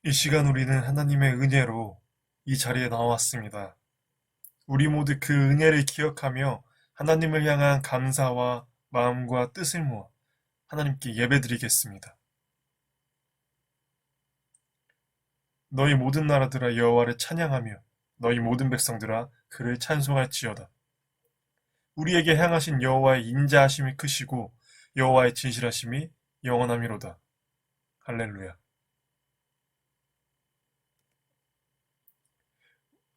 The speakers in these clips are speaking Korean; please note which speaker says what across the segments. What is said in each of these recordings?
Speaker 1: 이 시간 우리는 하나님의 은혜로 이 자리에 나왔습니다. 우리 모두 그 은혜를 기억하며 하나님을 향한 감사와 마음과 뜻을 모아 하나님께 예배드리겠습니다. 너희 모든 나라들아 여호와를 찬양하며 너희 모든 백성들아 그를 찬송할지어다. 우리에게 향하신 여호와의 인자하심이 크시고 여호와의 진실하심이 영원하미로다. 할렐루야.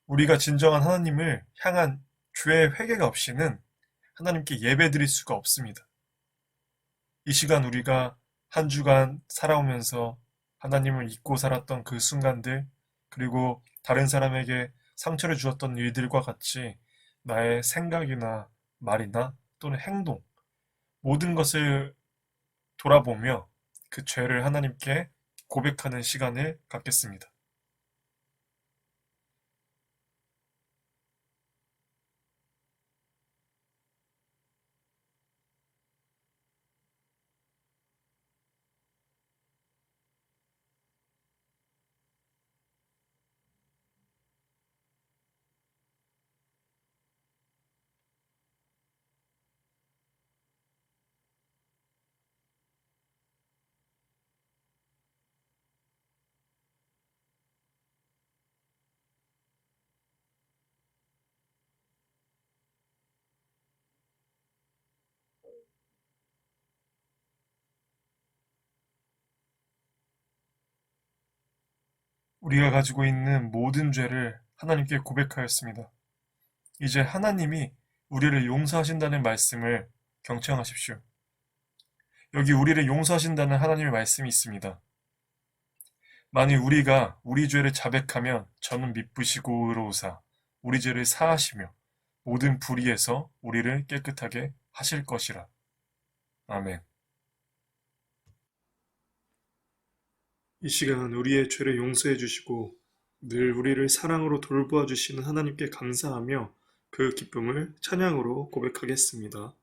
Speaker 1: 우리가 진정한 하나님을 향한 죄의 회개가 없이는 하나님께 예배드릴 수가 없습니다. 이 시간 우리가 한 주간 살아오면서 하나님을 잊고 살았던 그 순간들, 그리고 다른 사람에게 상처를 주었던 일들과 같이 나의 생각이나 말이나 또는 행동, 모든 것을 돌아보며 그 죄를 하나님께 고백하는 시간을 갖겠습니다. 우리가 가지고 있는 모든 죄를 하나님께 고백하였습니다. 이제 하나님이 우리를 용서하신다는 말씀을 경청하십시오. 여기 우리를 용서하신다는 하나님의 말씀이 있습니다. 만일 우리가 우리 죄를 자백하면 저는 미쁘시고 의로우사 우리 죄를 사하시며 모든 불의에서 우리를 깨끗하게 하실 것이라. 아멘. 이 시간 우리의 죄를 용서해 주시고 늘 우리를 사랑으로 돌보아 주시는 하나님께 감사하며 그 기쁨을 찬양으로 고백하겠습니다.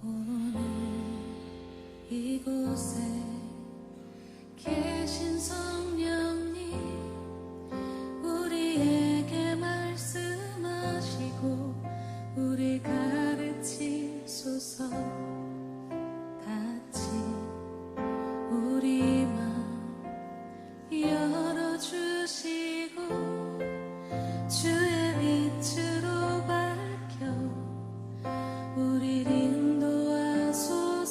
Speaker 2: 오늘 이곳에 계신 성령님 우리에게 말씀하시고 우리 가르치소서. 같이 우리 마음 열어주시고 주의 빛으로 밝혀 우리를 인도하소서.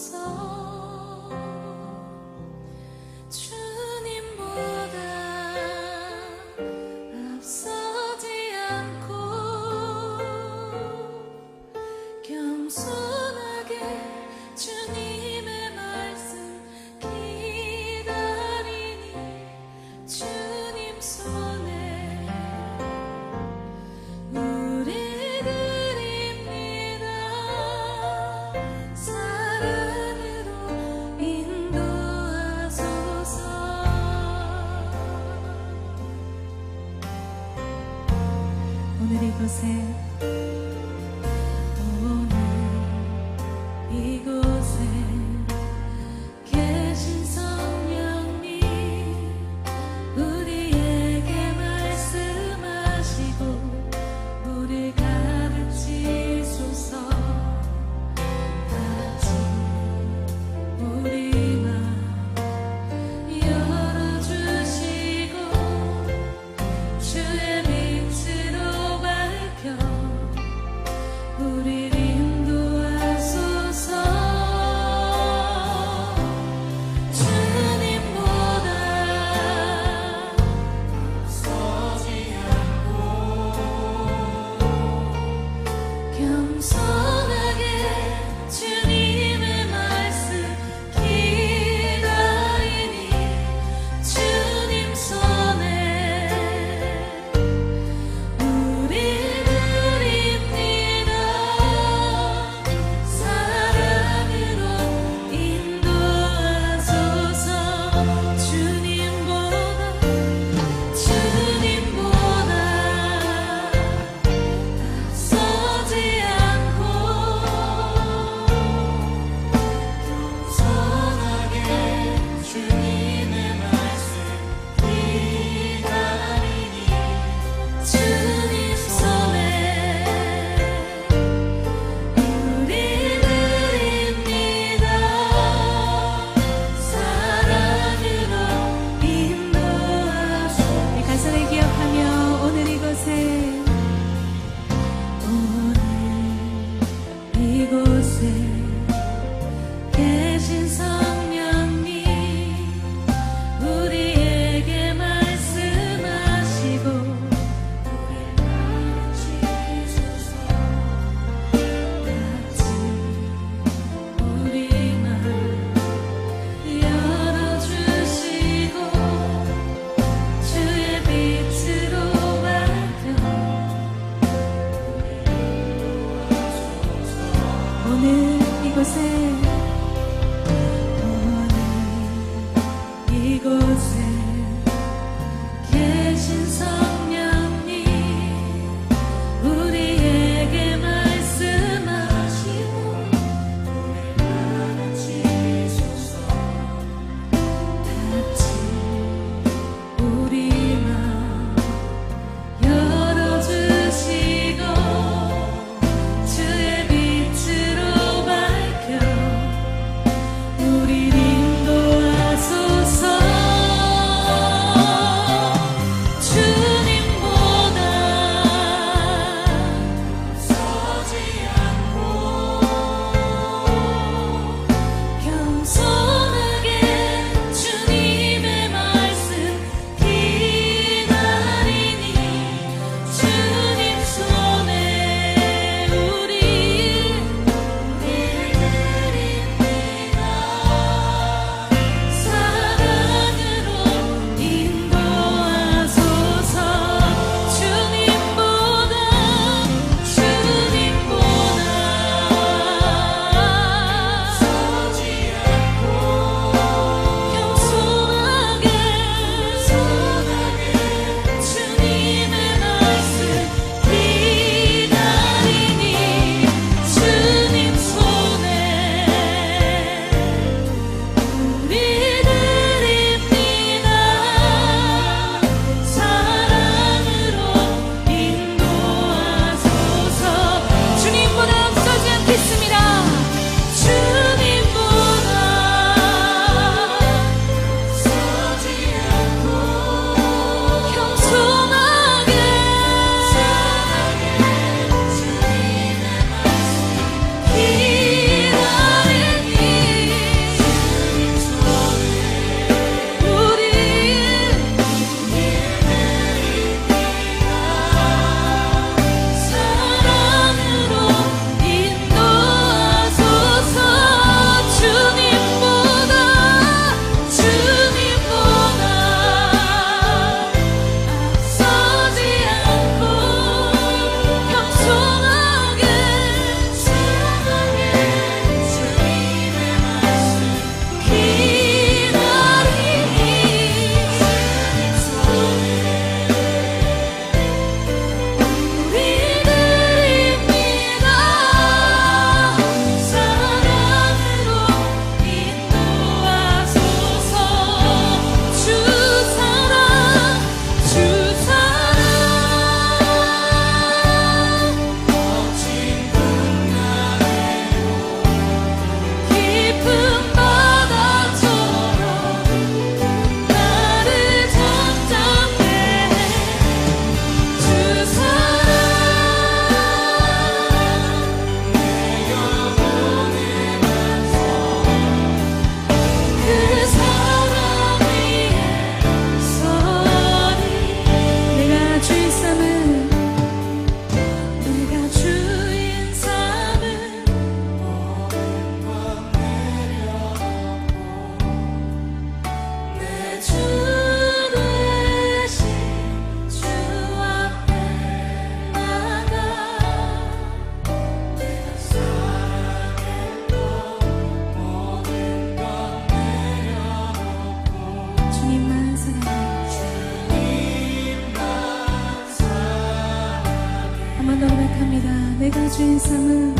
Speaker 2: 주인 삼은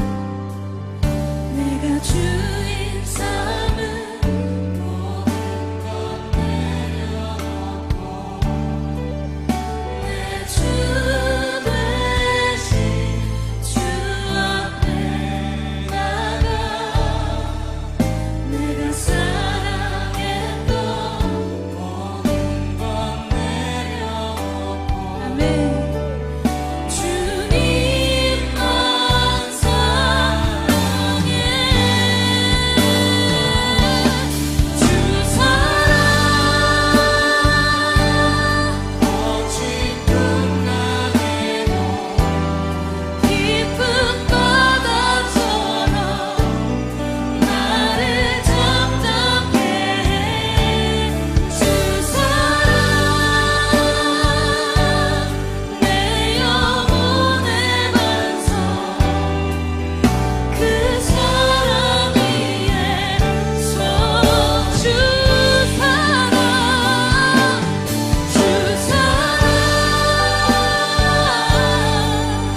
Speaker 2: 내가 주인 삼은 모든 것 내려놓고 내 주 대신 주 앞에 나가 내가 사랑했던 모든 것 내려놓고 아멘. 주님만 사랑해 주 사랑 오직 끝나게도 깊은 바다처럼 나를 잠잠게 해 주 사랑 내 영혼의 반석 그 사랑 위에 서 주 사랑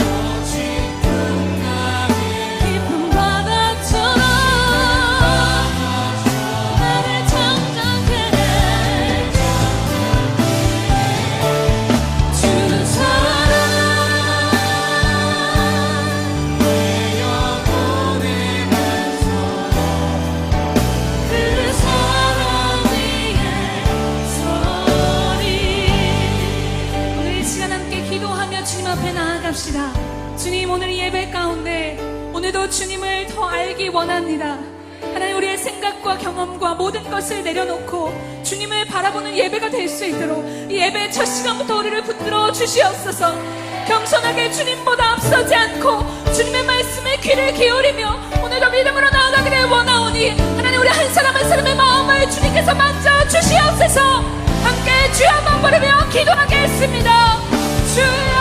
Speaker 2: 오직 끝나게 깊은 바다처럼 나를 잠잠게 해 주 사랑 내 영혼의 반석 그 사랑 위에 서리 오늘 이 시간 함께 기도하며 주님 앞에 나아갑시다. 주님 오늘 이 예배 가운데 오늘도 주님을 더 알기 원합니다. 하나님 우리의 생각과 경험과 모든 것을 내려놓고 주님을 바라보는 예배가 될 수 있도록 이 예배 첫 시간부터 우리를 붙들어 주시옵소서. 겸손하게 주님보다 앞서지 않고 주님의 말씀에 귀를 기울이며 오늘도 믿음으로 나아가기를 원하오니 하나님 우리 한 사람 한 사람의 마음을 주님께서 만져 주시옵소서. 함께 주여 한번 부르며 기도하겠습니다. 주여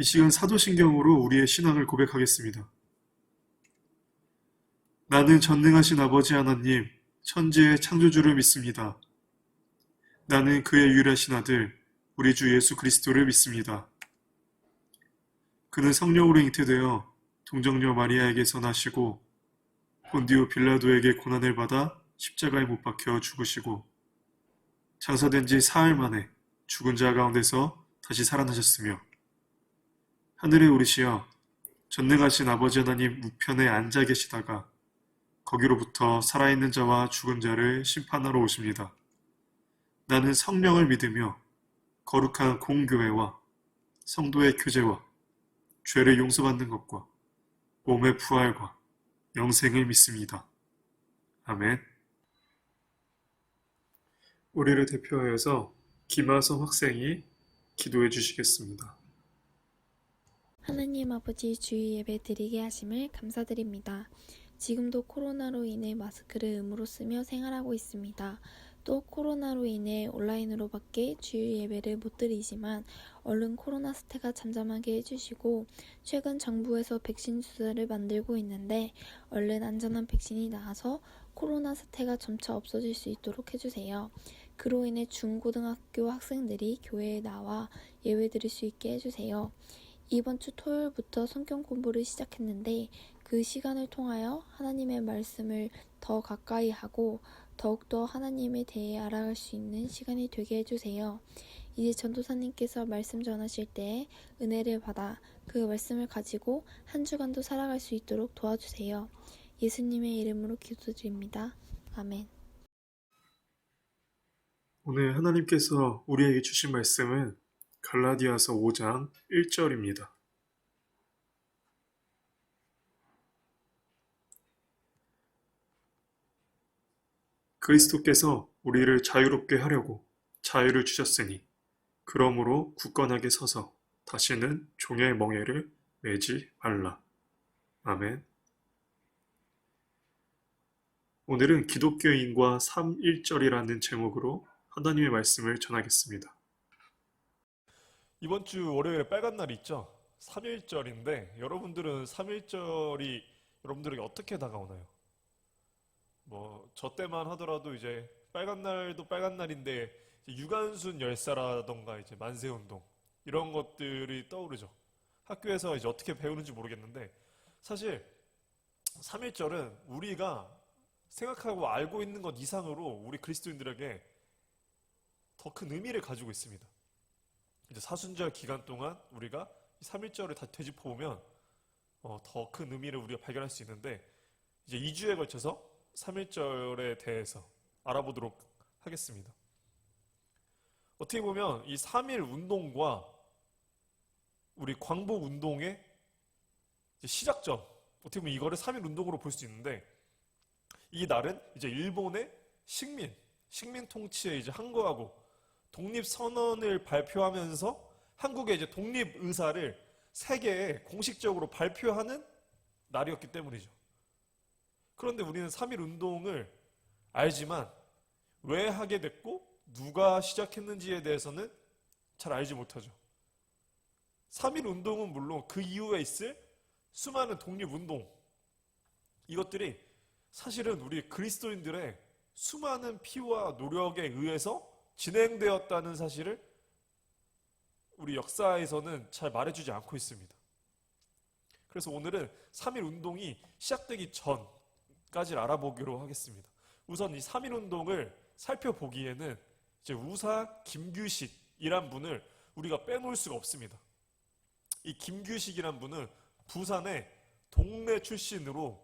Speaker 1: 이 시간 사도신경으로 우리의 신앙을 고백하겠습니다. 나는 전능하신 아버지 하나님, 천지의 창조주를 믿습니다. 나는 그의 유일하신 아들, 우리 주 예수 그리스도를 믿습니다. 그는 성령으로 잉태되어 동정녀 마리아에게서 나시고 본디오 빌라도에게 고난을 받아 십자가에 못 박혀 죽으시고 장사된 지 사흘 만에 죽은 자 가운데서 다시 살아나셨으며 하늘에 오르시어 전능하신 아버지 하나님 우편에 앉아 계시다가 거기로부터 살아있는 자와 죽은 자를 심판하러 오십니다. 나는 성령을 믿으며 거룩한 공교회와 성도의 교제와 죄를 용서받는 것과 몸의 부활과 영생을 믿습니다. 아멘. 우리를 대표하여서 김하성 학생이 기도해 주시겠습니다.
Speaker 3: 하나님 아버지 주일 예배 드리게 하심을 감사드립니다. 지금도 코로나로 인해 마스크를 의무로 쓰며 생활하고 있습니다. 또 코로나로 인해 온라인으로밖에 주일 예배를 못 드리지만 얼른 코로나 사태가 잠잠하게 해주시고 최근 정부에서 백신 주사를 만들고 있는데 얼른 안전한 백신이 나와서 코로나 사태가 점차 없어질 수 있도록 해주세요. 그로 인해 중고등학교 학생들이 교회에 나와 예배 드릴 수 있게 해주세요. 이번 주 토요일부터 성경 공부를 시작했는데 그 시간을 통하여 하나님의 말씀을 더 가까이 하고 더욱더 하나님에 대해 알아갈 수 있는 시간이 되게 해주세요. 이제 전도사님께서 말씀 전하실 때 은혜를 받아 그 말씀을 가지고 한 주간도 살아갈 수 있도록 도와주세요. 예수님의 이름으로 기도드립니다. 아멘.
Speaker 1: 오늘 하나님께서 우리에게 주신 말씀은 갈라디아서 5장 1절입니다. 그리스도께서 우리를 자유롭게 하려고 자유를 주셨으니 그러므로 굳건하게 서서 다시는 종의 멍에를 매지 말라. 아멘. 오늘은 기독교인과 3.1절이라는 제목으로 하나님의 말씀을 전하겠습니다.
Speaker 4: 이번 주 월요일에 빨간 날이 있죠? 3.1절인데 여러분들은 3.1절이 여러분들에게 어떻게 다가오나요? 저 때만 하더라도 이제 빨간 날도 빨간 날인데 유관순 열사라던가 이제 만세운동 이런 것들이 떠오르죠. 학교에서 이제 어떻게 배우는지 모르겠는데 사실 3.1절은 우리가 생각하고 알고 있는 것 이상으로 우리 그리스도인들에게 더 큰 의미를 가지고 있습니다. 이제 사순절 기간 동안 우리가 3.1절을 다 되짚어보면 더 큰 의미를 우리가 발견할 수 있는데 이제 2주에 걸쳐서 3.1절에 대해서 알아보도록 하겠습니다. 어떻게 보면 이 3.1 운동과 우리 광복 운동의 시작점, 어떻게 보면 이거를 3.1 운동으로 볼 수 있는데 이 날은 이제 일본의 식민 통치에 이제 항거하고 독립선언을 발표하면서 한국의 이제 독립 의사를 세계에 공식적으로 발표하는 날이었기 때문이죠. 그런데 우리는 3.1 운동을 알지만 왜 하게 됐고 누가 시작했는지에 대해서는 잘 알지 못하죠. 3.1 운동은 물론 그 이후에 있을 수많은 독립운동, 이것들이 사실은 우리 그리스도인들의 수많은 피와 노력에 의해서 진행되었다는 사실을 우리 역사에서는 잘 말해주지 않고 있습니다. 그래서 오늘은 3.1 운동이 시작되기 전까지를 알아보기로 하겠습니다. 우선 이 3.1 운동을 살펴보기에는 이제 우사 김규식이란 분을 우리가 빼놓을 수가 없습니다. 이 김규식이란 분은 부산의 동래 출신으로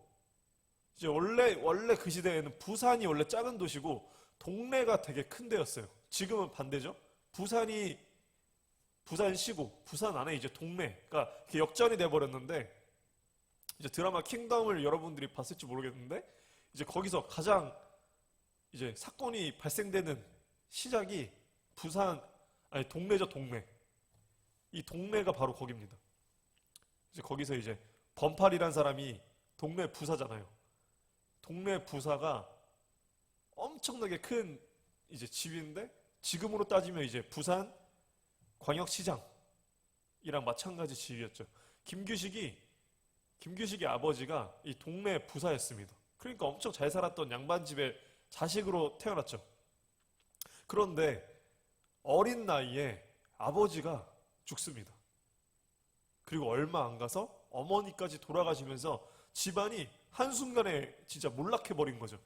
Speaker 4: 이제 원래 그 시대에는 부산이 원래 작은 도시고 동래가 되게 큰 데였어요. 지금은 반대죠. 부산시고 부산 안에 이제 동래가 이렇게 역전이 돼버렸는데 이제 드라마 킹덤을 여러분들이 봤을지 모르겠는데 이제 거기서 가장 이제 사건이 발생되는 시작이 동래죠, 동래. 이 동래가 바로 거기입니다. 이제 거기서 이제 범팔이란 사람이 동래 부사잖아요. 동래 부사가 엄청나게 큰 이제 집인데 지금으로 따지면 이제 부산 광역시장 마찬가지 지위였죠. 김규식의 아버지가 이 동네 부사였습니다. 그러니까 엄청 잘 살았던 양반집의 자식으로 태어났죠. 그런데 어린 나이에 아버지가 죽습니다. 그리고 얼마 안 가서 어머니까지 돌아가시면서 집안이 한순간에 진짜 몰락해버린 거죠.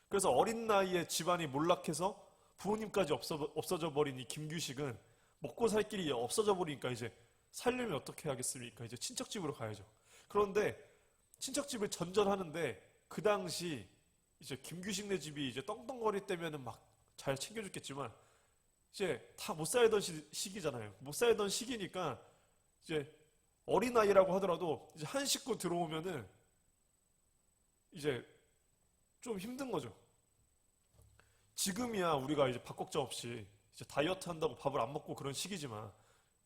Speaker 4: 그래서 어린 나이에 집안이 몰락해서 부모님까지 없어져 버린 이 김규식은 먹고 살 길이 없어져 버리니까 이제 살려면 어떻게 하겠습니까? 이제 친척집으로 가야죠. 그런데 친척집을 전전하는데 그 당시 이제 김규식네 집이 이제 떵떵거릴 때면은 막 잘 챙겨줬겠지만 이제 다 못 살던 시기잖아요. 못 살던 시기니까 이제 어린아이라고 하더라도 이제 한 식구 들어오면은 이제 좀 힘든 거죠. 지금이야 우리가 이제 밥 걱정 없이 이제 다이어트 한다고 밥을 안 먹고 그런 시기지만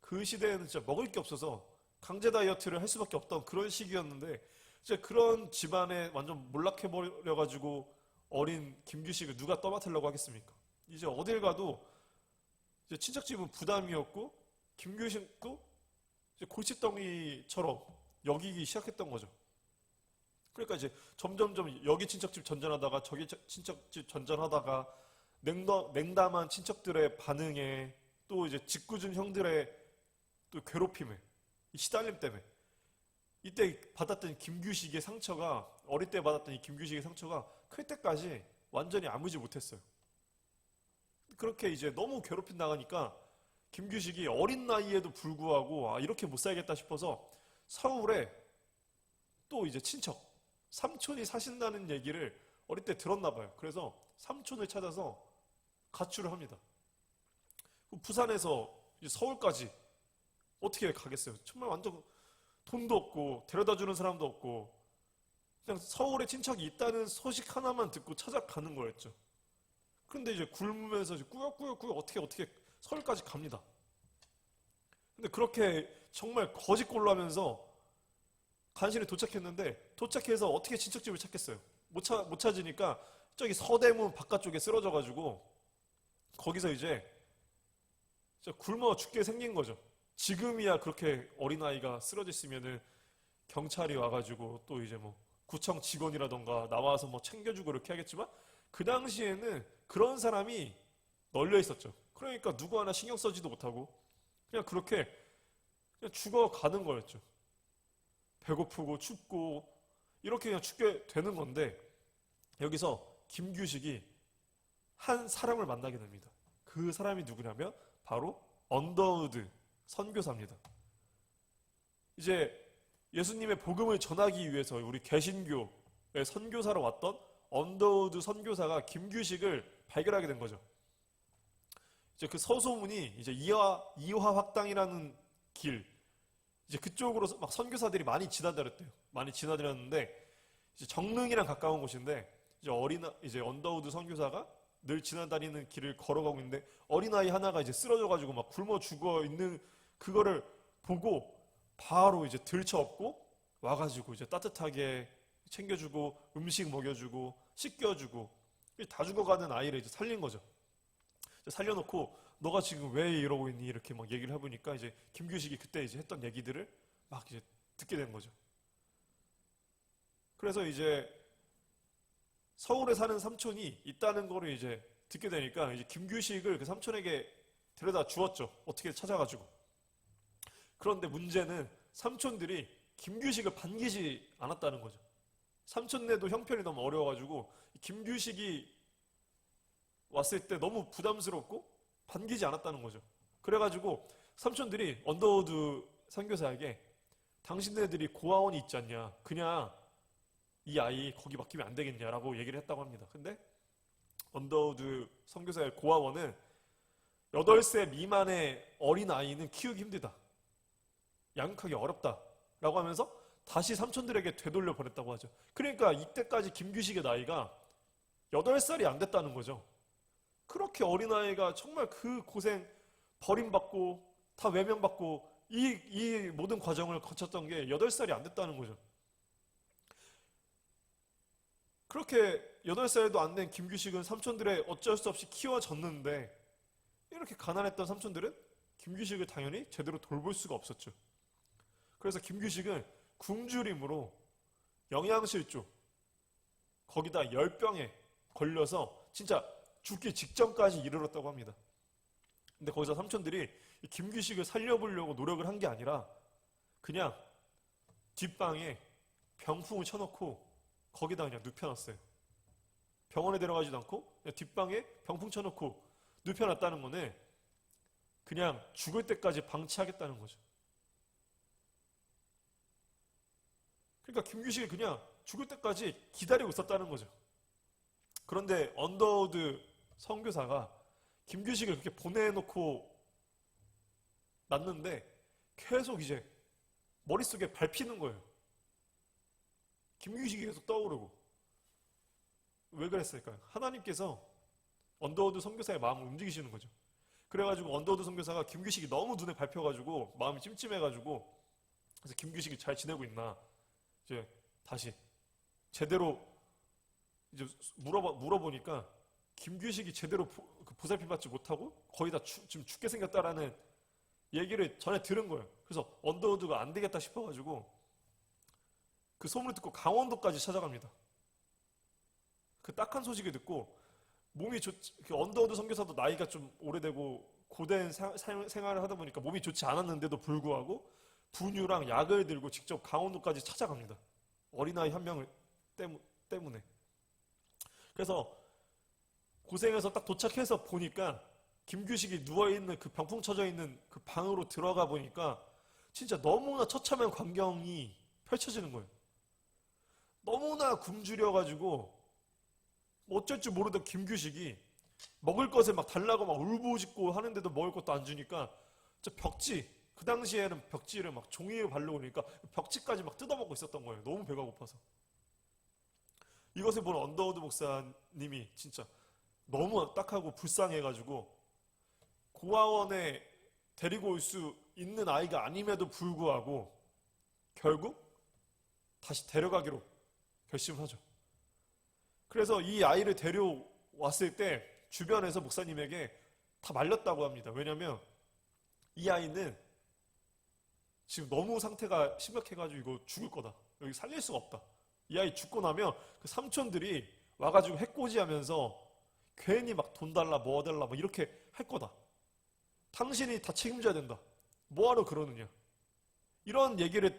Speaker 4: 그 시대에는 진짜 먹을 게 없어서 강제 다이어트를 할 수밖에 없던 그런 시기였는데 이제 그런 집안에 완전 몰락해버려가지고 어린 김규식을 누가 떠맡으려고 하겠습니까? 이제 어딜 가도 이제 친척집은 부담이었고 김규식도 이제 골칫덩이처럼 여기기 시작했던 거죠. 그러니까 이제 점점점 여기 친척집 전전하다가 저기 친척집 전전하다가 냉담한 친척들의 반응에 또 이제 짓궂은 형들의 또 괴롭힘에 이 시달림 때문에 이때 받았던 김규식의 상처가 어릴 때 받았던 이 김규식의 상처가 클 때까지 완전히 아물지 못했어요. 그렇게 이제 너무 괴롭힘 나가니까 김규식이 어린 나이에도 불구하고 이렇게 못 살겠다 싶어서 서울에 또 이제 친척 삼촌이 사신다는 얘기를 어릴 때 들었나 봐요. 그래서 삼촌을 찾아서 가출을 합니다. 부산에서 이제 서울까지 어떻게 가겠어요? 정말 완전 돈도 없고 데려다 주는 사람도 없고 그냥 서울에 친척이 있다는 소식 하나만 듣고 찾아가는 거였죠. 그런데 이제 굶으면서 이제 꾸역꾸역 어떻게 서울까지 갑니다. 근데 그렇게 정말 거짓골로 하면서 간신히 도착했는데 도착해서 어떻게 친척집을 찾겠어요? 못 찾으니까 저기 서대문 바깥쪽에 쓰러져가지고 거기서 이제 굶어 죽게 생긴 거죠. 지금이야 그렇게 어린아이가 쓰러져 있으면은 경찰이 와가지고 또 이제 뭐 구청 직원이라던가 나와서 뭐 챙겨주고 이렇게 하겠지만 그 당시에는 그런 사람이 널려 있었죠. 그러니까 누구 하나 신경 써지도 못하고 그냥 그렇게 그냥 죽어가는 거였죠. 배고프고 춥고 이렇게 그냥 죽게 되는 건데 여기서 김규식이 한 사람을 만나게 됩니다. 그 사람이 누구냐면 바로 언더우드 선교사입니다. 이제 예수님의 복음을 전하기 위해서 우리 개신교의 선교사로 왔던 언더우드 선교사가 김규식을 발견하게 된 거죠. 이제 그 서소문이 이제 이화 확당이라는 길 이제 그쪽으로 막 선교사들이 많이 지나다녔대요. 많이 지나다녔는데 이제 정릉이랑 가까운 곳인데 이제 언더우드 선교사가 늘 지나다니는 길을 걸어가고 있는데 어린아이 하나가 이제 쓰러져가지고 막 굶어 죽어 있는 그거를 보고 바로 이제 들쳐업고 와가지고 이제 따뜻하게 챙겨주고 음식 먹여주고 씻겨주고 다 죽어가는 아이를 이제 살린 거죠. 살려놓고 너가 지금 왜 이러고 있니? 이렇게 막 얘기를 해보니까 이제 김규식이 그때 이제 했던 얘기들을 막 이제 듣게 된 거죠. 그래서 이제 서울에 사는 삼촌이 있다는 거를 이제 듣게 되니까 이제 김규식을 그 삼촌에게 데려다 주었죠. 어떻게 찾아가지고. 그런데 문제는 삼촌들이 김규식을 반기지 않았다는 거죠. 삼촌네도 형편이 너무 어려워가지고 김규식이 왔을 때 너무 부담스럽고 반기지 않았다는 거죠. 그래가지고 삼촌들이 언더우드 선교사에게 당신네들이 고아원이 있지 않냐, 그냥 이 아이 거기 맡기면 안 되겠냐라고 얘기를 했다고 합니다. 근데 언더우드 선교사의 고아원은 8세 미만의 어린 아이는 키우기 힘들다, 양육하기 어렵다라고 하면서 다시 삼촌들에게 되돌려 보냈다고 하죠. 그러니까 이때까지 김규식의 나이가 8살이 안 됐다는 거죠. 그렇게 어린아이가 정말 그 고생 버림받고 다 외면받고 이 모든 과정을 거쳤던 게 8살이 안 됐다는 거죠. 그렇게 8살도 안 된 김규식은 삼촌들의 어쩔 수 없이 키워졌는데 이렇게 가난했던 삼촌들은 김규식을 당연히 제대로 돌볼 수가 없었죠. 그래서 김규식은 굶주림으로 영양실조, 거기다 열병에 걸려서 진짜 죽기 직전까지 이르렀다고 합니다. 근데 거기서 삼촌들이 이 김규식을 살려보려고 노력을 한 게 아니라 그냥 뒷방에 병풍을 쳐놓고 거기다 그냥 눕혀놨어요. 병원에 데려가지도 않고 그냥 뒷방에 병풍 쳐놓고 눕혀놨다는 거는 그냥 죽을 때까지 방치하겠다는 거죠. 그러니까 김규식이 그냥 죽을 때까지 기다리고 있었다는 거죠. 그런데 언더우드 선교사가 김규식을 그렇게 보내놓고 났는데 계속 이제 머릿속에 밟히는 거예요. 김규식이 계속 떠오르고. 왜 그랬을까요? 하나님께서 언더우드 선교사의 마음을 움직이시는 거죠. 그래가지고 언더우드 선교사가 김규식이 너무 눈에 밟혀가지고 마음이 찜찜해가지고 그래서 김규식이 잘 지내고 있나 이제 다시 제대로 이제 물어보니까 김규식이 제대로 보살핌 받지 못하고 거의 다 지금 죽게 생겼다라는 얘기를 전에 들은 거예요. 그래서 언더우드가 안 되겠다 싶어가지고 그 소문을 듣고 강원도까지 찾아갑니다. 그 딱한 소식을 듣고 몸이 그 언더우드 선교사도 나이가 좀 오래되고 고된 생활을 하다 보니까 몸이 좋지 않았는데도 불구하고 분유랑 약을 들고 직접 강원도까지 찾아갑니다. 어린아이 한 명을 때문에. 그래서 고생해서 딱 도착해서 보니까 김규식이 누워있는 그 병풍 쳐져 있는 그 방으로 들어가 보니까 진짜 너무나 처참한 광경이 펼쳐지는 거예요. 너무나 굶주려가지고 어쩔 줄 모르던 김규식이 먹을 것을 막 달라고 막 울부짖고 하는데도 먹을 것도 안 주니까 저 벽지, 그 당시에는 벽지를 막 종이에 바르고 그러니까 벽지까지 막 뜯어먹고 있었던 거예요. 너무 배가 고파서. 이것을 본 언더우드 목사님이 진짜 너무 딱하고 불쌍해가지고 고아원에 데리고 올 수 있는 아이가 아님에도 불구하고 결국 다시 데려가기로 결심을 하죠. 그래서 이 아이를 데려왔을 때 주변에서 목사님에게 다 말렸다고 합니다. 왜냐하면 이 아이는 지금 너무 상태가 심각해가지고 이거 죽을 거다. 여기 살릴 수가 없다. 이 아이 죽고 나면 그 삼촌들이 와가지고 해코지하면서 괜히 막 돈 달라 뭐 달라 막 이렇게 할 거다. 당신이 다 책임져야 된다. 뭐하러 그러느냐. 이런 얘기를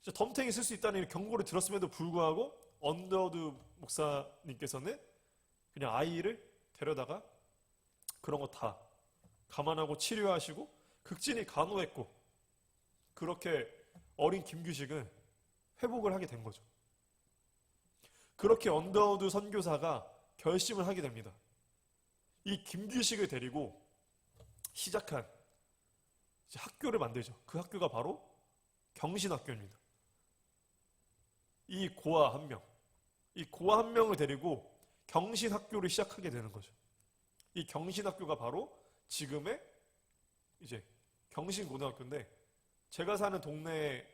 Speaker 4: 진짜 덤탱이 쓸 수 있다는 경고를 들었음에도 불구하고 언더우드 목사님께서는 그냥 아이를 데려다가 그런 거 다 감안하고 치료하시고 극진히 간호했고 그렇게 어린 김규식은 회복을 하게 된 거죠. 그렇게 언더우드 선교사가 결심을 하게 됩니다. 이 김규식을 데리고 시작한 이제 학교를 만들죠. 그 학교가 바로 경신학교입니다. 이 고아 한 명, 이 고아 한 명을 데리고 경신학교를 시작하게 되는 거죠. 이 경신학교가 바로 지금의 이제 경신고등학교인데 제가 사는 동네에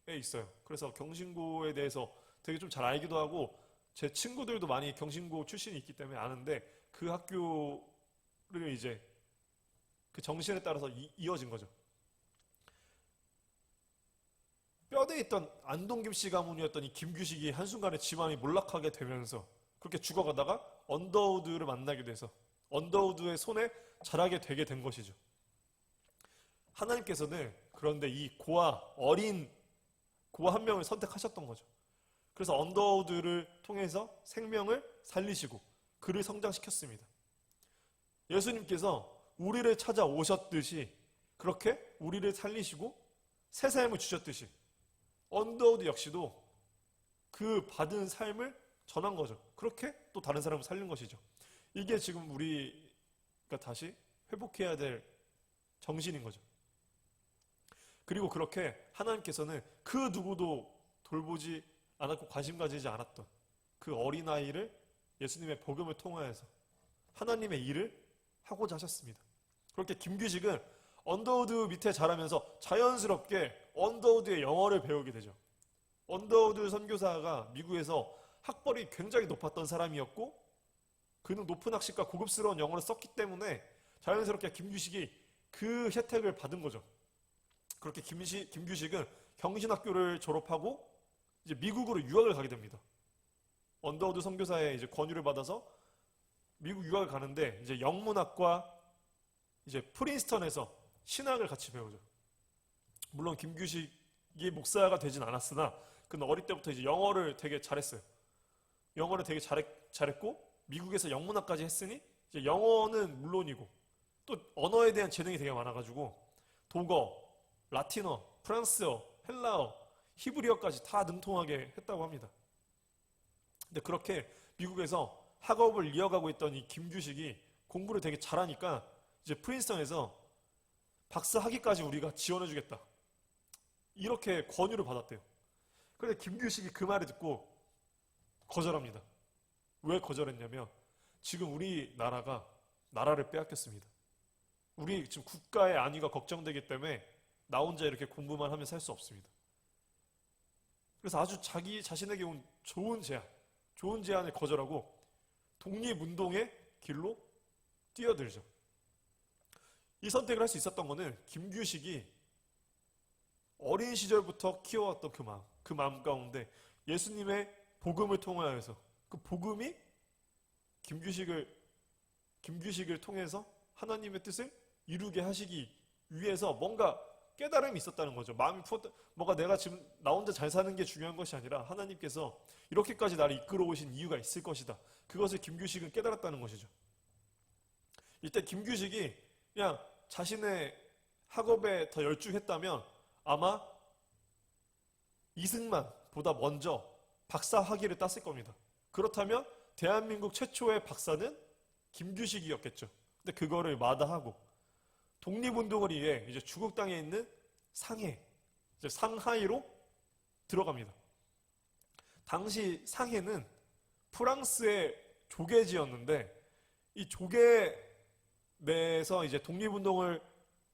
Speaker 4: 있어요. 그래서 경신고에 대해서 되게 좀 잘 알기도 하고 제 친구들도 많이 경신고 출신이 있기 때문에 아는데 그 학교를 이제 그 정신에 따라서 이어진 거죠. 뼈대에 있던 안동김 씨 가문이었던 이 김규식이 한순간에 집안이 몰락하게 되면서 그렇게 죽어가다가 언더우드를 만나게 돼서 언더우드의 손에 자라게 되게 된 것이죠. 하나님께서는 그런데 이 어린 고아 한 명을 선택하셨던 거죠. 그래서 언더우드를 통해서 생명을 살리시고 그를 성장시켰습니다. 예수님께서 우리를 찾아오셨듯이 그렇게 우리를 살리시고 새 삶을 주셨듯이 언더우드 역시도 그 받은 삶을 전한 거죠. 그렇게 또 다른 사람을 살린 것이죠. 이게 지금 우리가 다시 회복해야 될 정신인 거죠. 그리고 그렇게 하나님께서는 그 누구도 돌보지 않았고 관심 가지지 않았던 그 어린아이를 예수님의 복음을 통하여서 하나님의 일을 하고자 하셨습니다. 그렇게 김규식은 언더우드 밑에 자라면서 자연스럽게 언더우드의 영어를 배우게 되죠. 언더우드 선교사가 미국에서 학벌이 굉장히 높았던 사람이었고 그는 높은 학식과 고급스러운 영어를 썼기 때문에 자연스럽게 김규식이 그 혜택을 받은 거죠. 그렇게 김규식은 경신학교를 졸업하고 이제 미국으로 유학을 가게 됩니다. 언더우드 선교사의 이제 권유를 받아서 미국 유학을 가는데 이제 영문학과 이제 프린스턴에서 신학을 같이 배우죠. 물론 김규식이 목사가 되진 않았으나 그는 어릴 때부터 이제 영어를 되게 잘했어요. 영어를 되게 잘했고 미국에서 영문학까지 했으니 이제 영어는 물론이고 또 언어에 대한 재능이 되게 많아가지고 독어, 라틴어, 프랑스어, 헬라어, 히브리어까지 다 능통하게 했다고 합니다. 근데 그렇게 미국에서 학업을 이어가고 있던 이 김규식이 공부를 되게 잘하니까 이제 프린스턴에서 박사 학위까지 우리가 지원해주겠다. 이렇게 권유를 받았대요. 그런데 김규식이 그 말을 듣고 거절합니다. 왜 거절했냐면 지금 우리나라가 나라를 빼앗겼습니다. 우리 지금 국가의 안위가 걱정되기 때문에 나 혼자 이렇게 공부만 하면 살 수 없습니다. 그래서 아주 자기 자신에게 온 좋은 제안을 거절하고 독립운동의 길로 뛰어들죠. 이 선택을 할 수 있었던 거는 김규식이 어린 시절부터 키워왔던 그 마음 가운데 예수님의 복음을 통하여서 그 복음이 김규식을 통해서 하나님의 뜻을 이루게 하시기 위해서 뭔가 깨달음이 있었다는 거죠. 마음이 뭔가 내가 지금 나 혼자 잘 사는 게 중요한 것이 아니라 하나님께서 이렇게까지 나를 이끌어 오신 이유가 있을 것이다. 그것을 김규식은 깨달았다는 것이죠. 이때 김규식이 그냥 자신의 학업에 더 열중했다면 아마 이승만보다 먼저 박사 학위를 땄을 겁니다. 그렇다면 대한민국 최초의 박사는 김규식이었겠죠. 근데 그거를 마다하고 독립운동을 위해 이제 중국 땅에 있는 상해, 이제 상하이로 들어갑니다. 당시 상해는 프랑스의 조개지였는데 이 조개 내에서 이제 독립운동을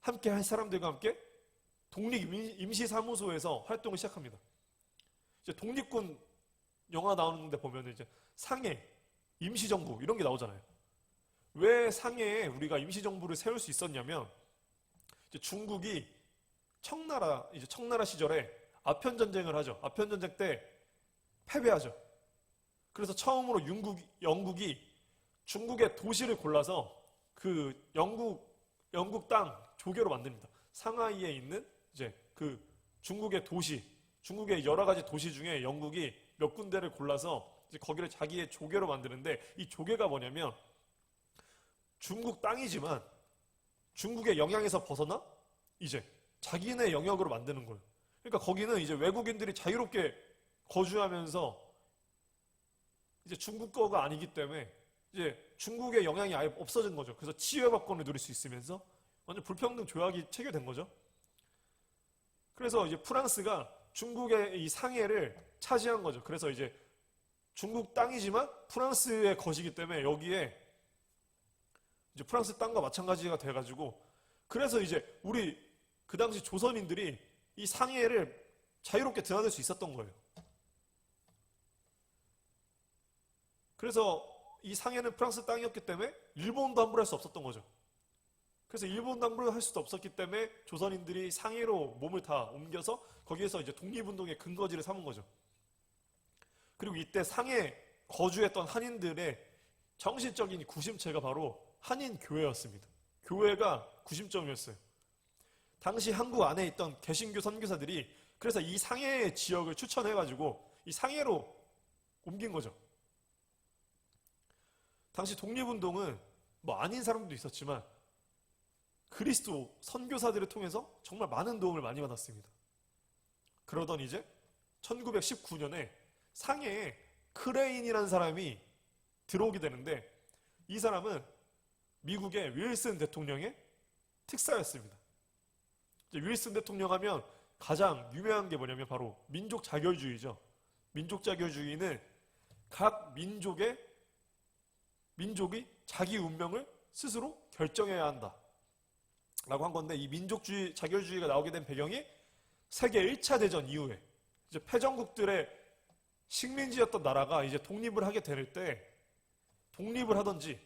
Speaker 4: 함께 할 사람들과 함께 독립임시사무소에서 활동을 시작합니다. 이제 독립군 영화 나오는데 보면 이제 상해, 임시정부 이런 게 나오잖아요. 왜 상해에 우리가 임시정부를 세울 수 있었냐면 이제 중국이 청나라 시절에 아편전쟁을 하죠. 아편전쟁 때 패배하죠. 그래서 처음으로 영국이 중국의 도시를 골라서 그 영국 땅 조개로 만듭니다. 상하이에 있는 이제 그 중국의 도시, 중국의 여러 가지 도시 중에 영국이 몇 군데를 골라서 이제 거기를 자기의 조개로 만드는데 이 조개가 뭐냐면 중국 땅이지만 중국의 영향에서 벗어나 이제 자기네 영역으로 만드는 거예요. 그러니까 거기는 이제 외국인들이 자유롭게 거주하면서 이제 중국 거가 아니기 때문에 이제 중국의 영향이 아예 없어진 거죠. 그래서 치유회복권을 누릴 수 있으면서 완전 불평등 조약이 체결된 거죠. 그래서 이제 프랑스가 중국의 이 상해를 차지한 거죠. 그래서 이제 중국 땅이지만 프랑스의 것이기 때문에 여기에 이제 프랑스 땅과 마찬가지가 돼가지고 그래서 이제 우리 그 당시 조선인들이 이 상해를 자유롭게 드나들 수 있었던 거예요. 그래서 이 상해는 프랑스 땅이었기 때문에 일본도 함부로 할 수 없었던 거죠. 그래서 일본도 함부로 할 수도 없었기 때문에 조선인들이 상해로 몸을 다 옮겨서 거기에서 이제 독립운동의 근거지를 삼은 거죠. 그리고 이때 상해 거주했던 한인들의 정신적인 구심체가 바로 한인교회였습니다. 교회가 구심점이었어요. 당시 한국 안에 있던 개신교 선교사들이 그래서 이 상해 지역을 추천해가지고 이 상해로 옮긴 거죠. 당시 독립운동은 뭐 아닌 사람도 있었지만 그리스도 선교사들을 통해서 정말 많은 도움을 많이 받았습니다. 그러던 이제 1919년에 상해에 크레인이라는 사람이 들어오게 되는데 이 사람은 미국의 윌슨 대통령의 특사였습니다. 이제 윌슨 대통령 하면 가장 유명한 게 뭐냐면 바로 민족 자결주의죠. 민족 자결주의는 각 민족이 자기 운명을 스스로 결정해야 한다 라고 한 건데 이 민족주의 자결주의가 나오게 된 배경이 세계 1차 대전 이후에 이제 패전국들의 식민지였던 나라가 이제 독립을 하게 될 때 독립을 하든지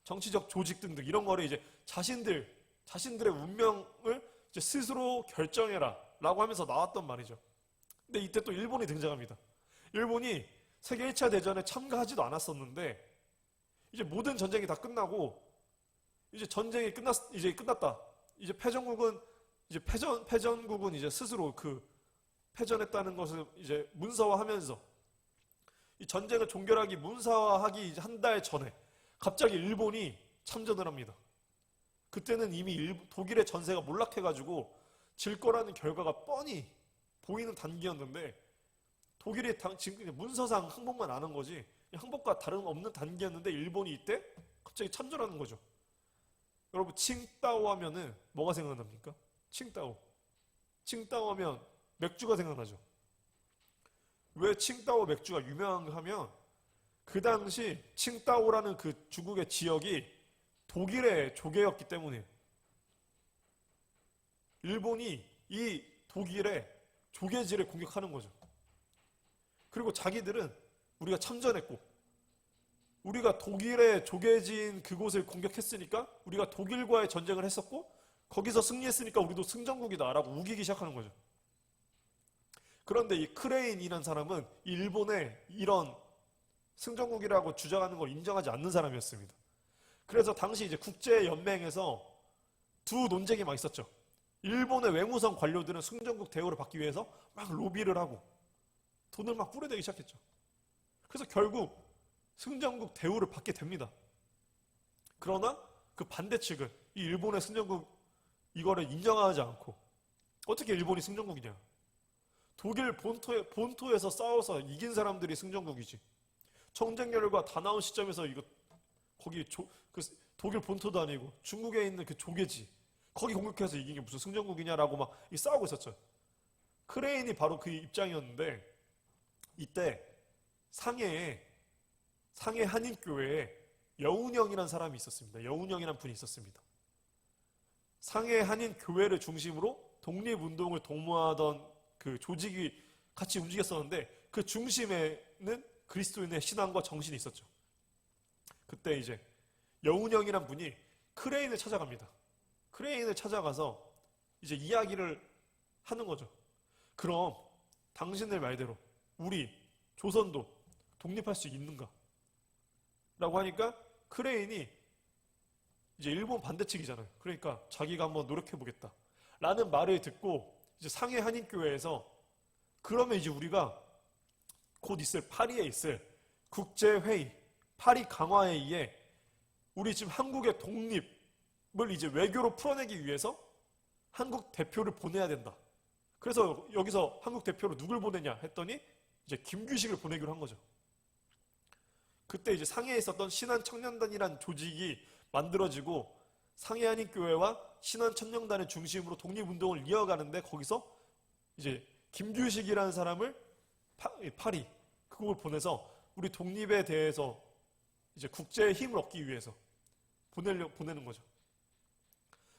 Speaker 4: 정치적 조직 등등 이런 거를 이제 자신들 자신들의 운명을 이제 스스로 결정해라 라고 하면서 나왔던 말이죠. 근데 이때 또 일본이 등장합니다. 일본이 세계 1차 대전에 참가하지도 않았었는데 이제 모든 전쟁이 다 끝나고 이제 전쟁이 끝났다. 이제 패전국은 이제 스스로 그 패전했다는 것을 이제 문서화하면서 이 전쟁을 종결하기 문서화하기 이제 한 달 전에 갑자기 일본이 참전을 합니다. 그때는 이미 독일의 전세가 몰락해가지고 질 거라는 결과가 뻔히 보이는 단계였는데 독일이 지금 문서상 항복만 안 한 거지 항복과 다름없는 단계였는데 일본이 이때 갑자기 참전하는 거죠. 여러분 칭따오 하면은 뭐가 생각납니까? 칭따오 하면 맥주가 생각나죠. 왜 칭따오 맥주가 유명한가 하면 그 당시 칭따오라는 그 중국의 지역이 독일의 조개였기 때문에 일본이 이 독일의 조개지를 공격하는 거죠. 그리고 자기들은 우리가 참전했고 우리가 독일의 조개지인 그곳을 공격했으니까 우리가 독일과의 전쟁을 했었고 거기서 승리했으니까 우리도 승전국이다 라고 우기기 시작하는 거죠. 그런데 이 크레인이라는 사람은 이 일본의 이런 승전국이라고 주장하는 걸 인정하지 않는 사람이었습니다. 그래서 당시 이제 국제연맹에서 두 논쟁이 막 있었죠. 일본의 외무성 관료들은 승전국 대우를 받기 위해서 막 로비를 하고 돈을 막 뿌려대기 시작했죠. 그래서 결국 승전국 대우를 받게 됩니다. 그러나 그 반대 측은 이 일본의 승전국 이거를 인정하지 않고 어떻게 일본이 승전국이냐? 독일 본토에서 싸워서 이긴 사람들이 승전국이지. 전쟁 결과 다 나온 시점에서 이거 거기 독일 본토도 아니고 중국에 있는 그 조개지 거기 공격해서 이긴 게 무슨 승전국이냐라고 막 싸우고 있었죠. 크레인이 바로 그 입장이었는데 이때 상해 한인교회에 여운형이라는 사람이 있었습니다. 여운형이라는 분이 있었습니다. 상해 한인교회를 중심으로 독립운동을 도모하던 그 조직이 같이 움직였었는데 그 중심에는 그리스도인의 신앙과 정신이 있었죠. 그때 이제 여운형이란 분이 크레인을 찾아갑니다. 크레인을 찾아가서 이제 이야기를 하는 거죠. 그럼 당신들 말대로 우리 조선도 독립할 수 있는가? 라고 하니까 크레인이 이제 일본 반대측이잖아요. 그러니까 자기가 한번 노력해보겠다. 라는 말을 듣고 이제 상해 한인교회에서 그러면 이제 우리가 곧 있을 파리에 있을 국제회의, 파리 강화회의에 우리 지금 한국의 독립을 이제 외교로 풀어내기 위해서 한국 대표를 보내야 된다. 그래서 여기서 한국 대표로 누굴 보내냐 했더니 이제 김규식을 보내기로 한 거죠. 그때 이제 상해에 있었던 신한청년단이라는 조직이 만들어지고 상해 한인교회와 신한청년단을 중심으로 독립운동을 이어가는데 거기서 이제 김규식이라는 사람을 파리 그걸 보내서 우리 독립에 대해서 이제 국제의 힘을 얻기 위해서 보내는 거죠.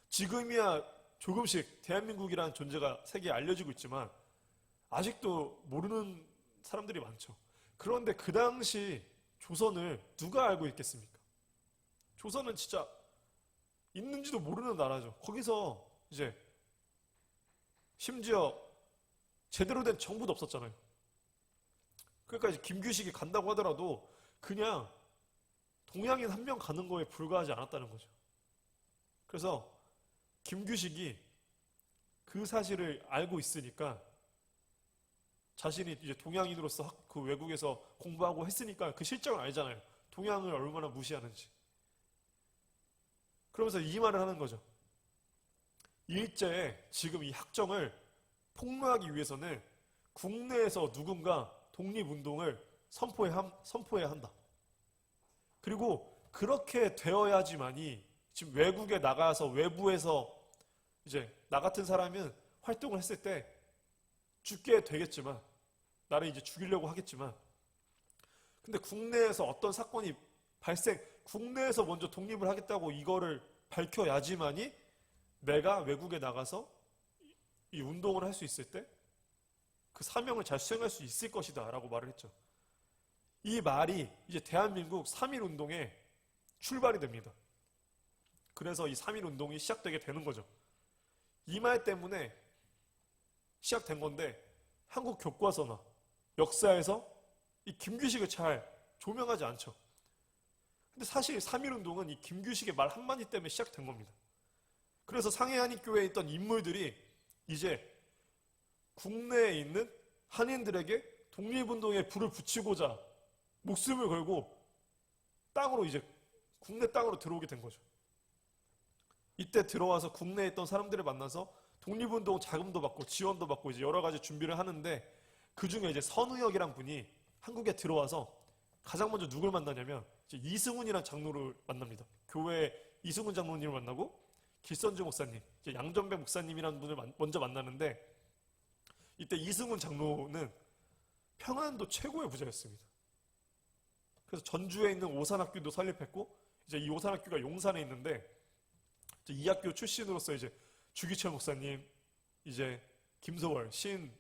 Speaker 4: 지금이야 조금씩 대한민국이라는 존재가 세계에 알려지고 있지만 아직도 모르는 사람들이 많죠. 그런데 그 당시 조선을 누가 알고 있겠습니까? 조선은 진짜 있는지도 모르는 나라죠. 거기서 이제 심지어 제대로 된 정부도 없었잖아요. 그러니까 이제 김규식이 간다고 하더라도 그냥 동양인 한 명 가는 거에 불과하지 않았다는 거죠. 그래서 김규식이 그 사실을 알고 있으니까 자신이 이제 동양인으로서 그 외국에서 공부하고 했으니까 그 실정을 알잖아요. 동양을 얼마나 무시하는지. 그러면서 이 말을 하는 거죠. 일제에 지금 이 학정을 폭로하기 위해서는 국내에서 누군가 독립운동을 선포해야 한다. 그리고 그렇게 되어야지만이 지금 외국에 나가서 외부에서 이제 나 같은 사람은 활동을 했을 때 죽게 되겠지만 나를 이제 죽이려고 하겠지만 근데 국내에서 어떤 사건이 국내에서 먼저 독립을 하겠다고 이거를 밝혀야지만이 내가 외국에 나가서 이 운동을 할 수 있을 때 그 사명을 잘 수행할 수 있을 것이다 라고 말을 했죠. 이 말이 이제 대한민국 3.1 운동의 출발이 됩니다. 그래서 이 3.1 운동이 시작되게 되는 거죠. 이 말 때문에 시작된 건데 한국 교과서나 역사에서 이 김규식을 잘 조명하지 않죠. 근데 사실 3.1 운동은 이 김규식의 말 한마디 때문에 시작된 겁니다. 그래서 상해 한인교회에 있던 인물들이 이제 국내에 있는 한인들에게 독립운동에 불을 붙이고자 목숨을 걸고 땅으로 이제 국내 땅으로 들어오게 된 거죠. 이때 들어와서 국내에 있던 사람들을 만나서 독립운동 자금도 받고 지원도 받고 이제 여러 가지 준비를 하는데 그 중에 이제 선우혁이란 분이 한국에 들어와서 가장 먼저 누굴 만나냐면 이제 이승훈이라는 장로를 만납니다. 교회 이승훈 장로님을 만나고 길선주 목사님, 이제 양전배 목사님이라는 분을 먼저 만나는데 이때 이승훈 장로는 평안도 최고의 부자였습니다. 그래서 전주에 있는 오산학교도 설립했고 이제 이 오산학교가 용산에 있는데 이제 이 학교 출신으로서 이제 주기철 목사님, 이제 김소월, 신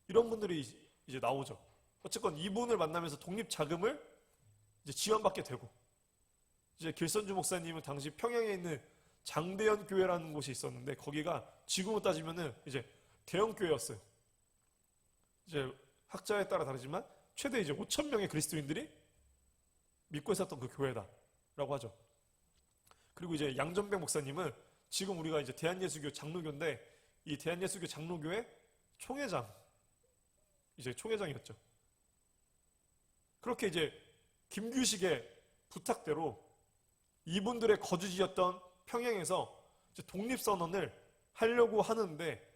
Speaker 4: 이런 분들이 이제 나오죠. 어쨌건 이분을 만나면서 독립 자금을 이제 지원받게 되고 이제 길선주 목사님은 당시 평양에 있는 장대현 교회라는 곳이 있었는데 거기가 지금으로 따지면은 이제 대형 교회였어요. 이제 학자에 따라 다르지만 최대 이제 5천 명의 그리스도인들이 믿고 있었던 그 교회다라고 하죠. 그리고 이제 양전백 목사님은 지금 우리가 이제 대한예수교 장로교인데 이 대한예수교 장로교회 총회장이었죠. 그렇게 이제 김규식의 부탁대로 이분들의 거주지였던 평양에서 이제 독립선언을 하려고 하는데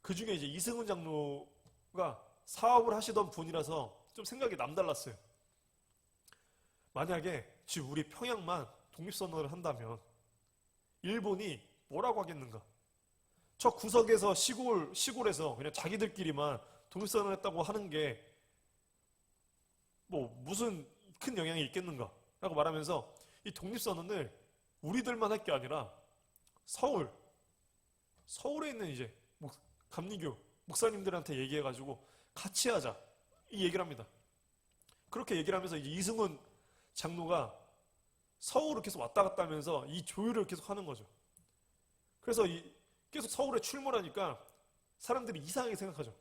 Speaker 4: 그 중에 이제 이승훈 장로가 사업을 하시던 분이라서 좀 생각이 남달랐어요. 만약에 지금 우리 평양만 독립선언을 한다면 일본이 뭐라고 하겠는가? 저 구석에서 시골에서 그냥 자기들끼리만 독립선언을 했다고 하는 게 뭐 무슨 큰 영향이 있겠는가? 라고 말하면서 이 독립선언을 우리들만 할 게 아니라 서울에 있는 이제 감리교 목사님들한테 얘기해가지고 같이 하자 이 얘기를 합니다. 그렇게 얘기를 하면서 이제 이승훈 장로가 서울을 계속 왔다 갔다 하면서 이 조율을 계속 하는 거죠. 그래서 계속 서울에 출몰하니까 사람들이 이상하게 생각하죠.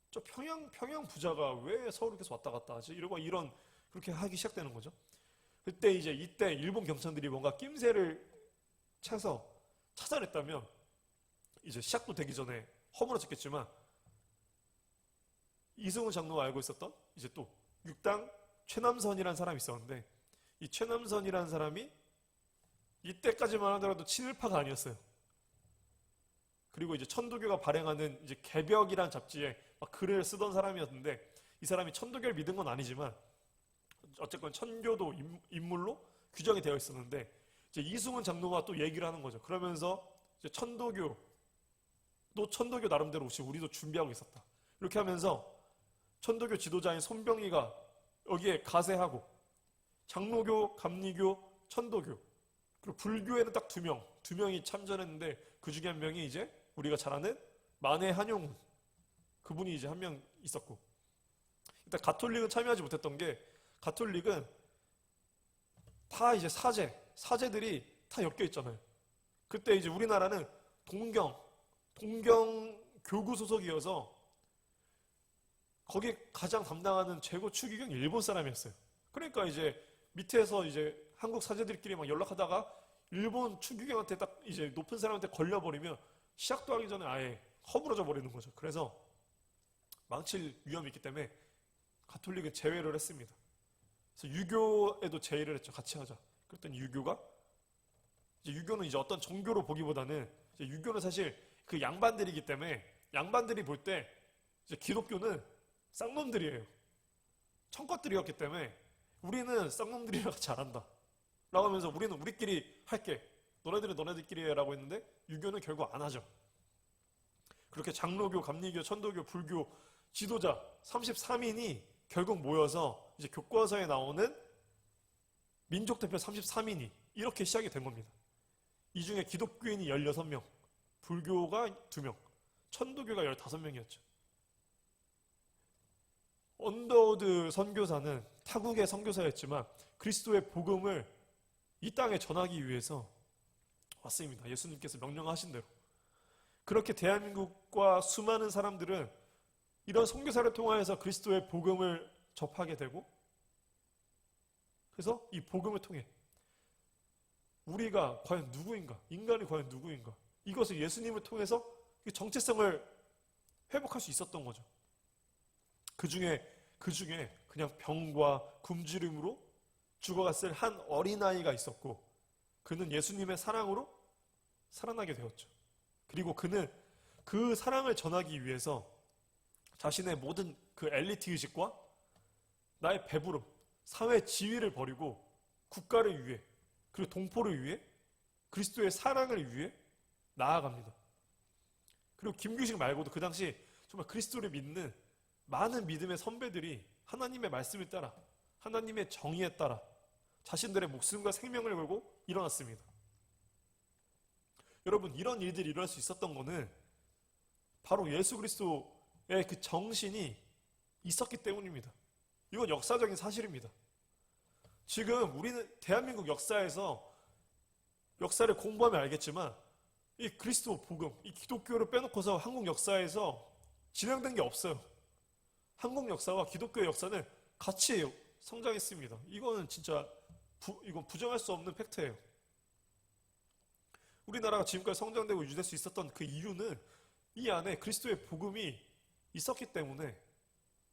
Speaker 4: 저 평양 부자가 왜 서울을 계속 왔다 갔다 하지? 이런 그렇게 하기 시작되는 거죠. 이때 일본 경찰들이 뭔가 낌새를 차서 찾아냈다면 이제 시작도 되기 전에 허물어졌겠지만 이승훈 장로가 알고 있었던 이제 또 육당 최남선이라는 사람이 있었는데 이 최남선이라는 사람이 이때까지만 하더라도 친일파가 아니었어요. 그리고 이제 천도교가 발행하는 이제 개벽이라는 잡지에 막 글을 쓰던 사람이었는데 이 사람이 천도교를 믿은 건 아니지만 어쨌건 천교도 인물로 규정이 되어 있었는데 이제 이승훈 장로가 또 얘기를 하는 거죠. 그러면서 이제 천도교 나름대로 우리도 준비하고 있었다. 이렇게 하면서 천도교 지도자인 손병희가 여기에 가세하고 장로교, 감리교, 천도교 그리고 불교에는 딱 두 명이 참전했는데 그 중에 한 명이 이제 우리가 잘 아는 만해 한용운 그분이 이제 한 명 있었고 일단 가톨릭은 참여하지 못했던 게 가톨릭은 다 이제 사제들이 다 엮여 있잖아요. 그때 이제 우리나라는 동경 교구 소속이어서 거기 가장 담당하는 최고 추기경 일본 사람이었어요. 그러니까 이제 밑에서 이제 한국 사제들끼리 막 연락하다가 일본 추기경한테 딱 이제 높은 사람한테 걸려버리면 시작도 하기 전에 아예 허물어져 버리는 거죠. 그래서 망칠 위험이 있기 때문에 가톨릭은 제외를 했습니다. 그래서 유교에도 제의를 했죠. 같이 하자. 그랬더니 유교가 유교는 이제 어떤 종교로 보기보다는 이제 유교는 사실 그 양반들이기 때문에 양반들이 볼 때 이제 기독교는 쌍놈들이에요. 청껏들이었기 때문에 우리는 쌍놈들이랑 같이 안 한다. 라고 하면서 우리는 우리끼리 할게. 너네들은 너네들끼리 해라고 했는데 유교는 결국 안 하죠. 그렇게 장로교, 감리교, 천도교, 불교 지도자 33인이 결국 모여서 이제 교과서에 나오는 민족대표 33인이 이렇게 시작이 된 겁니다. 이 중에 기독교인이 16명, 불교가 2명, 천도교가 15명이었죠. 언더우드 선교사는 타국의 선교사였지만 그리스도의 복음을 이 땅에 전하기 위해서 맞습니다. 예수님께서 명령하신 대로. 그렇게 대한민국과 수많은 사람들은 이런 선교사를 통하여서 그리스도의 복음을 접하게 되고, 그래서 이 복음을 통해 우리가 과연 누구인가, 인간이 과연 누구인가, 이것을 예수님을 통해서 정체성을 회복할 수 있었던 거죠. 그 중에 그냥 병과 굶주림으로 죽어갔을 한 어린아이가 있었고, 그는 예수님의 사랑으로 살아나게 되었죠. 그리고 그는 그 사랑을 전하기 위해서 자신의 모든 그 엘리트 의식과 나의 배부름, 사회 지위를 버리고 국가를 위해, 그리고 동포를 위해, 그리스도의 사랑을 위해 나아갑니다. 그리고 김규식 말고도 그 당시 정말 그리스도를 믿는 많은 믿음의 선배들이 하나님의 말씀을 따라, 하나님의 정의에 따라 자신들의 목숨과 생명을 걸고 일어났습니다. 여러분, 이런 일들이 일어날 수 있었던 것은 바로 예수 그리스도의 그 정신이 있었기 때문입니다. 이건 역사적인 사실입니다. 지금 우리는 대한민국 역사에서 역사를 공부하면 알겠지만 이 그리스도 복음, 이 기독교를 빼놓고서 한국 역사에서 진행된 게 없어요. 한국 역사와 기독교의 역사는 같이 성장했습니다. 이거는 진짜 이건 부정할 수 없는 팩트예요. 우리나라가 지금까지 성장되고 유지될 수 있었던 그 이유는 이 안에 그리스도의 복음이 있었기 때문에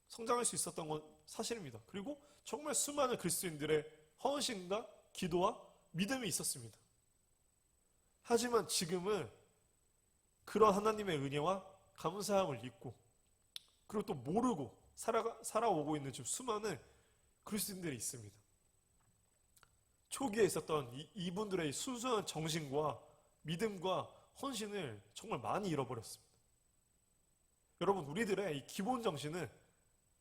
Speaker 4: 성장할 수 있었던 건 사실입니다. 그리고 정말 수많은 그리스도인들의 헌신과 기도와 믿음이 있었습니다. 하지만 지금은 그런 하나님의 은혜와 감사함을 잊고, 그리고 또 모르고 살아오고 있는 지금 수많은 그리스도인들이 있습니다. 초기에 있었던 이분들의 순수한 정신과 믿음과 헌신을 정말 많이 잃어버렸습니다. 여러분, 우리들의 이 기본 정신은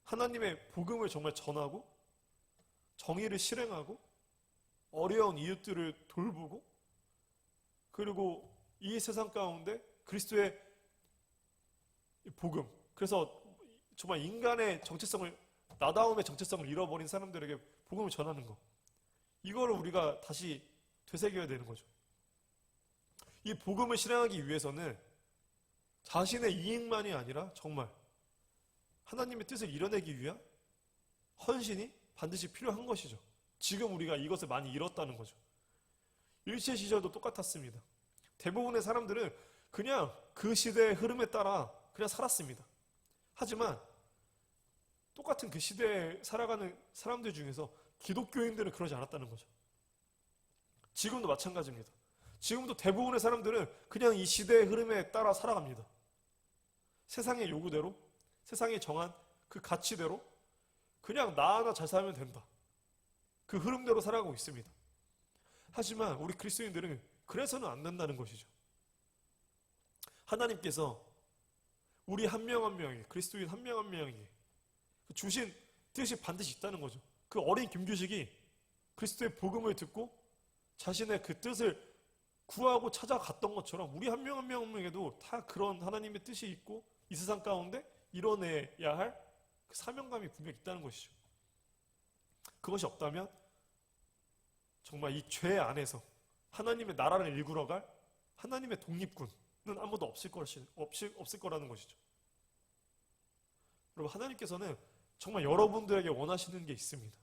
Speaker 4: 하나님의 복음을 정말 전하고, 정의를 실행하고, 어려운 이웃들을 돌보고, 그리고 이 세상 가운데 그리스도의 복음, 그래서 정말 인간의 정체성을, 나다움의 정체성을 잃어버린 사람들에게 복음을 전하는 것, 이거를 우리가 다시 되새겨야 되는 거죠. 이 복음을 실행하기 위해서는 자신의 이익만이 아니라 정말 하나님의 뜻을 이뤄내기 위한 헌신이 반드시 필요한 것이죠. 지금 우리가 이것을 많이 잃었다는 거죠. 일제 시절도 똑같았습니다. 대부분의 사람들은 그냥 그 시대의 흐름에 따라 그냥 살았습니다. 하지만 똑같은 그 시대에 살아가는 사람들 중에서 기독교인들은 그러지 않았다는 거죠. 지금도 마찬가지입니다. 지금도 대부분의 사람들은 그냥 이 시대의 흐름에 따라 살아갑니다. 세상의 요구대로, 세상이 정한 그 가치대로 그냥 나 하나 잘 살면 된다. 그 흐름대로 살아가고 있습니다. 하지만 우리 그리스도인들은 그래서는 안 된다는 것이죠. 하나님께서 우리 한 명 한 명이, 그리스도인 한 명 한 명이 주신 뜻이 반드시 있다는 거죠. 그 어린 김규식이 그리스도의 복음을 듣고 자신의 그 뜻을 구하고 찾아갔던 것처럼 우리 한 명 한 명에게도 다 그런 하나님의 뜻이 있고 이 세상 가운데 이뤄내야 할 그 사명감이 분명히 있다는 것이죠. 그것이 없다면 정말 이 죄 안에서 하나님의 나라를 일구러갈 하나님의 독립군은 아무도 없을 거라는 것이죠. 여러분, 하나님께서는 정말 여러분들에게 원하시는 게 있습니다.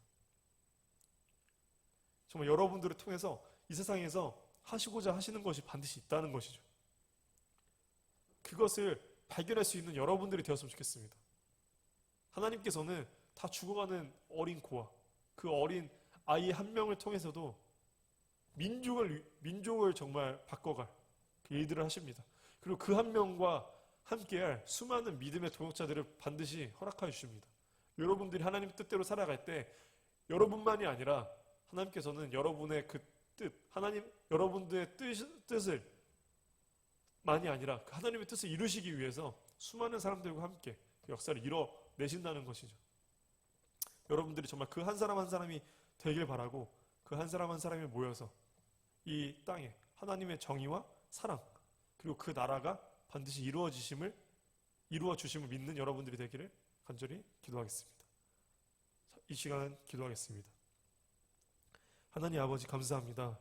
Speaker 4: 정말 여러분들을 통해서 이 세상에서 하시고자 하시는 것이 반드시 있다는 것이죠. 그것을 발견할 수 있는 여러분들이 되었으면 좋겠습니다. 하나님께서는 다 죽어가는 어린 고아, 그 어린 아이 한 명을 통해서도 민족을 정말 바꿔갈 그 일들을 하십니다. 그리고 그 한 명과 함께할 수많은 믿음의 동역자들을 반드시 허락하여 주십니다. 여러분들이 하나님 뜻대로 살아갈 때 여러분만이 아니라 하나님께서는 여러분의 그 뜻, 여러분들의 뜻을 만이 아니라 그 하나님의 뜻을 이루시기 위해서 수많은 사람들과 함께 그 역사를 이뤄내신다는 것이죠. 여러분들이 정말 그 한 사람 한 사람이 되길 바라고 그 한 사람 한 사람이 모여서 이 땅에 하나님의 정의와 사랑 그리고 그 나라가 반드시 이루어 주심을 믿는 여러분들이 되기를 간절히 기도하겠습니다. 이 시간은 기도하겠습니다. 하나님 아버지, 감사합니다.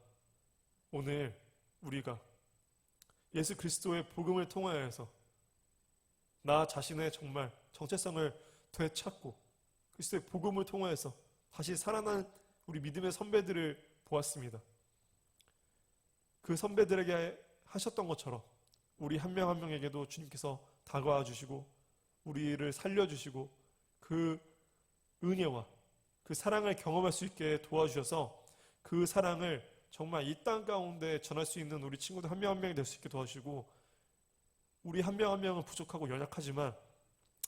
Speaker 4: 오늘 우리가 예수 그리스도의 복음을 통하여서 나 자신의 정말 정체성을 되찾고 그리스도의 복음을 통하여서 다시 살아난 우리 믿음의 선배들을 보았습니다. 그 선배들에게 하셨던 것처럼 우리 한 명 한 명에게도 주님께서 다가와 주시고 우리를 살려주시고 그 은혜와 그 사랑을 경험할 수 있게 도와주셔서 그 사랑을 정말 이 땅 가운데 전할 수 있는 우리 친구들 한 명 한 명이 될 수 있게 도와주시고, 우리 한 명 한 명은 부족하고 연약하지만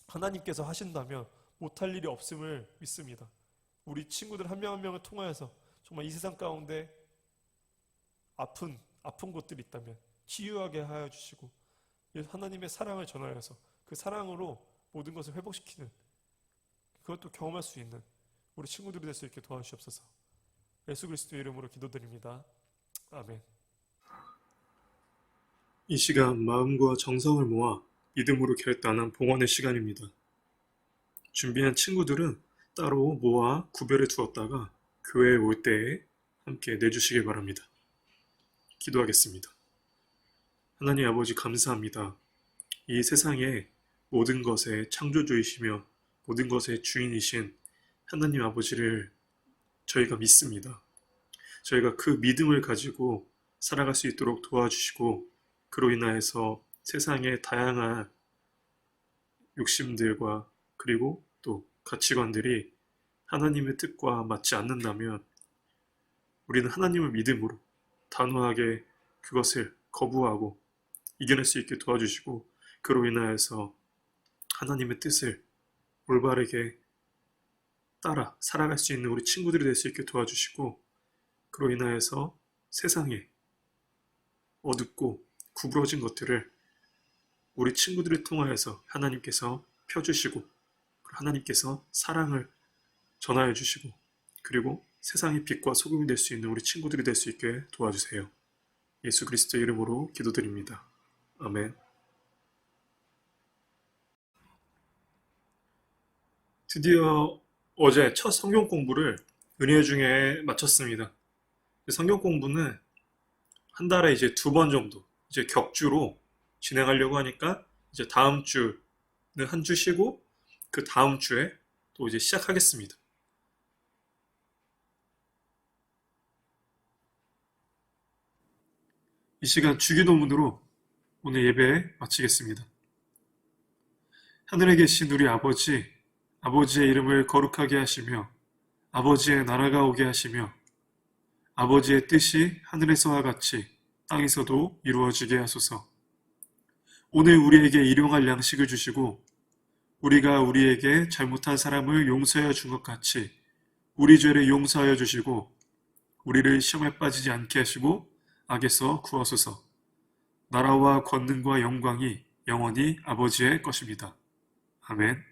Speaker 4: 하나님께서 하신다면 못할 일이 없음을 믿습니다. 우리 친구들 한 명 한 명을 통하여서 정말 이 세상 가운데 아픈 곳들이 있다면 치유하게 하여 주시고 하나님의 사랑을 전하여서 그 사랑으로 모든 것을 회복시키는 그것도 경험할 수 있는 우리 친구들이 될 수 있게 도와주시옵소서. 예수 그리스도의 이름으로 기도드립니다. 아멘.
Speaker 1: 이 시간 마음과 정성을 모아 믿음으로 결단한 봉헌의 시간입니다. 준비한 친구들은 따로 모아 구별해 두었다가 교회에 올 때에 함께 내주시길 바랍니다. 기도하겠습니다. 하나님 아버지 감사합니다. 이 세상의 모든 것의 창조주이시며 모든 것의 주인이신 하나님 아버지를 저희가 믿습니다. 저희가 그 믿음을 가지고 살아갈 수 있도록 도와주시고 그로 인하여서 세상의 다양한 욕심들과 그리고 또 가치관들이 하나님의 뜻과 맞지 않는다면 우리는 하나님을 믿음으로 단호하게 그것을 거부하고 이겨낼 수 있게 도와주시고 그로 인하여서 하나님의 뜻을 올바르게 따라 살아갈 수 있는 우리 친구들이 될 수 있게 도와주시고 그로 인하여서 세상에 어둡고 구부러진 것들을 우리 친구들을 통하여서 하나님께서 펴주시고 하나님께서 사랑을 전하여 주시고 그리고 세상의 빛과 소금이 될 수 있는 우리 친구들이 될 수 있게 도와주세요. 예수 그리스도의 이름으로 기도드립니다. 아멘. 드디어 어제 첫 성경 공부를 은혜 중에 마쳤습니다. 성경 공부는 한 달에 이제 2번 정도 이제 격주로 진행하려고 하니까 이제 다음 주는 한 주 쉬고 그 다음 주에 또 이제 시작하겠습니다. 이 시간 주기도문으로 오늘 예배 마치겠습니다. 하늘에 계신 우리 아버지, 아버지의 이름을 거룩하게 하시며 아버지의 나라가 오게 하시며 아버지의 뜻이 하늘에서와 같이 땅에서도 이루어지게 하소서. 오늘 우리에게 일용할 양식을 주시고 우리가 우리에게 잘못한 사람을 용서하여 준 것 같이 우리 죄를 용서하여 주시고 우리를 시험에 빠지지 않게 하시고 악에서 구하소서. 나라와 권능과 영광이 영원히 아버지의 것입니다. 아멘.